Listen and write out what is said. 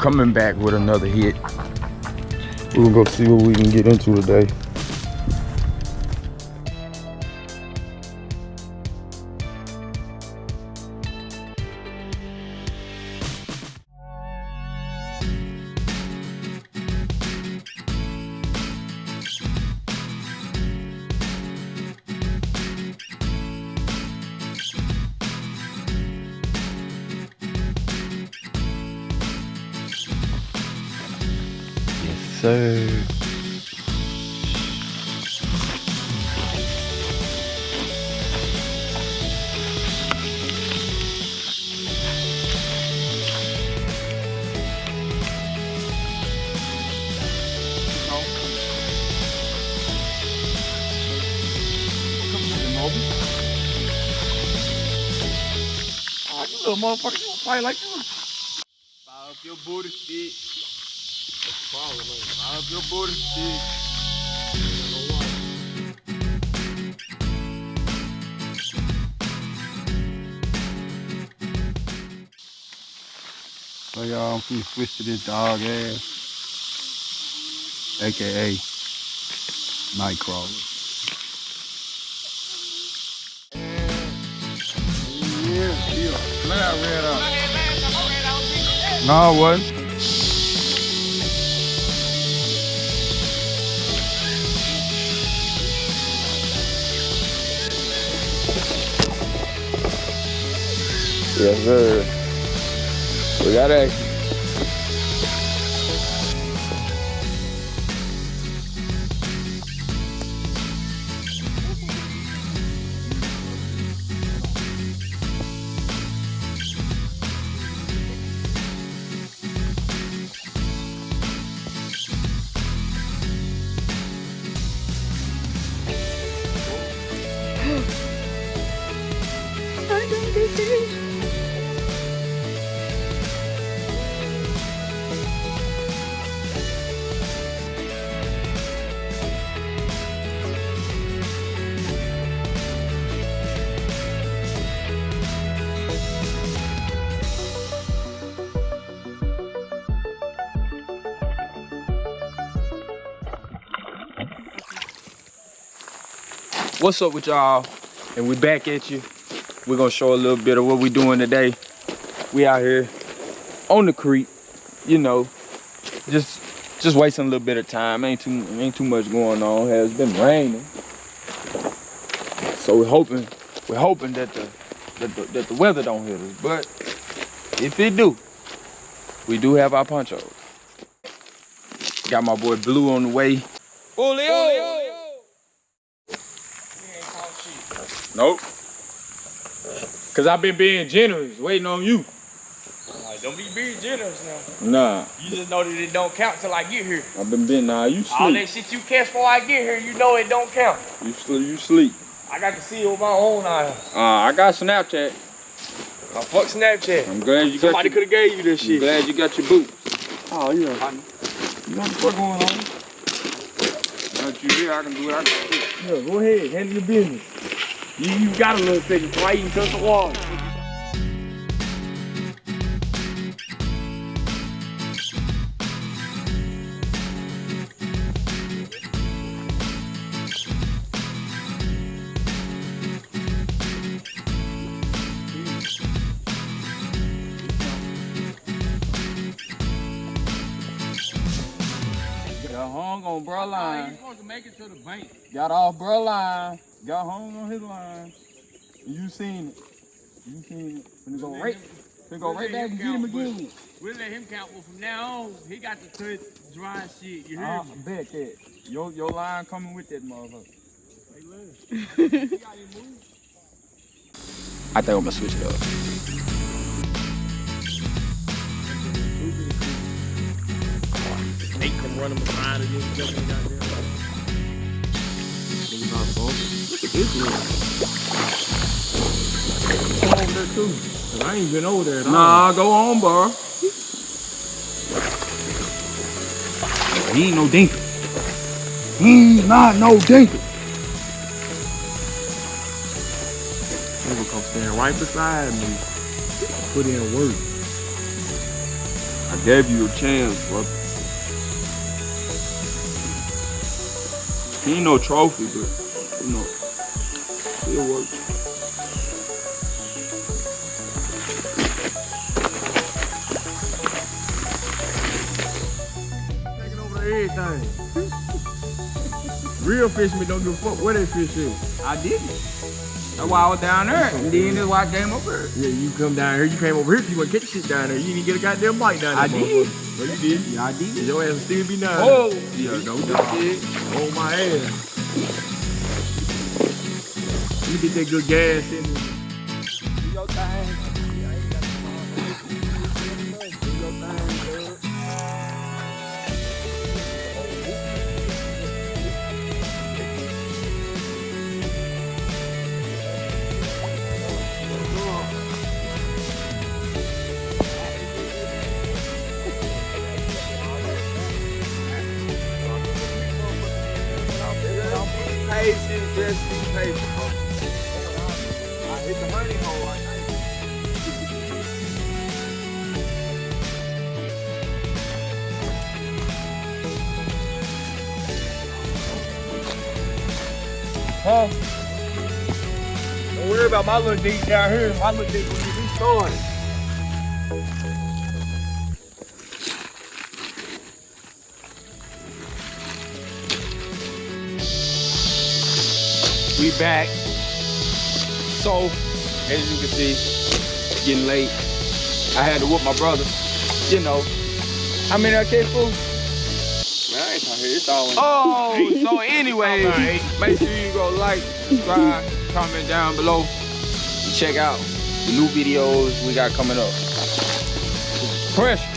coming back with another hit. We're gonna go see what we can get into today. Sir. You little motherfucker, you don't fight like you. Fire up your booty stick. Fire up your booty stick. So y'all, I'm finna switch to this dog ass, aka Nightcrawler. Yeah. Let that red out. No, it wasn't. Yes, sir. We got action. What's up with y'all? And we back at you. We're gonna show a little bit of what we doing today. We out here on the creek, you know, just wasting a little bit of time. Ain't too much going on. It's been raining, so we're hoping that the weather don't hit us. But if it do, we do have our ponchos. Got my boy Blue on the way. Julio! Nope. Cause I've been being generous, waiting on you. Don't be being generous now. Nah. You just know that it don't count till I get here. I've been being, nah, you sleep. All that shit you catch before I get here, you know it don't count. You sleep. I got to see it with my own eyes. I got Snapchat. Fuck Snapchat. I'm glad you Somebody could have gave you this shit. I'm glad you got your boots. Oh, yeah. You know what the fuck going on? Not you here, I can do what I can do. Yeah, go ahead, handle your business. You got a little second before I even touch the water. Got hung on bro line. You're supposed to make it to the bank. Got off bro line. Got hung on his line. You seen it. Finna go right back and get him again. We'll let him count, but from now on, he got to touch dry shit. You hear I me? bet that. Your line coming with that motherfucker. I think I'm gonna switch it up. Snake come running behind it. Look at this one. Go over there too. Cause I ain't been over there at all. Nah, go on, bro. He ain't no dinker. He's not no dinker. He will come stand right beside me. Put in work. I I gave you a chance, brother. He ain't no trophy, but you know, it works. Taking over everything. Real fishermen don't give a fuck where they fish at. I didn't. That's why I was down there, and then that's why I came up here. Yeah, you come down here, you came over here, you want to catch shit down there. You didn't get a goddamn bite down there. I did. No, you did. Yeah, I did. Your ass will still be down Oh, there. yeah, no, you dog. did. Oh my ass. You get that good gas in there. Do your thing. Do your thing, girl. Patient, just be patient. It's a honey hole, I think. Huh? Don't worry about my little deep down here. My little deep will be started. We back. So, as you can see, getting late. I had to whoop my brother. You know. How many I catch, fool? Man, I ain't talking here. It's all in. Oh, so anyway, make sure you go like, subscribe, comment down below, and check out the new videos we got coming up. Pressure.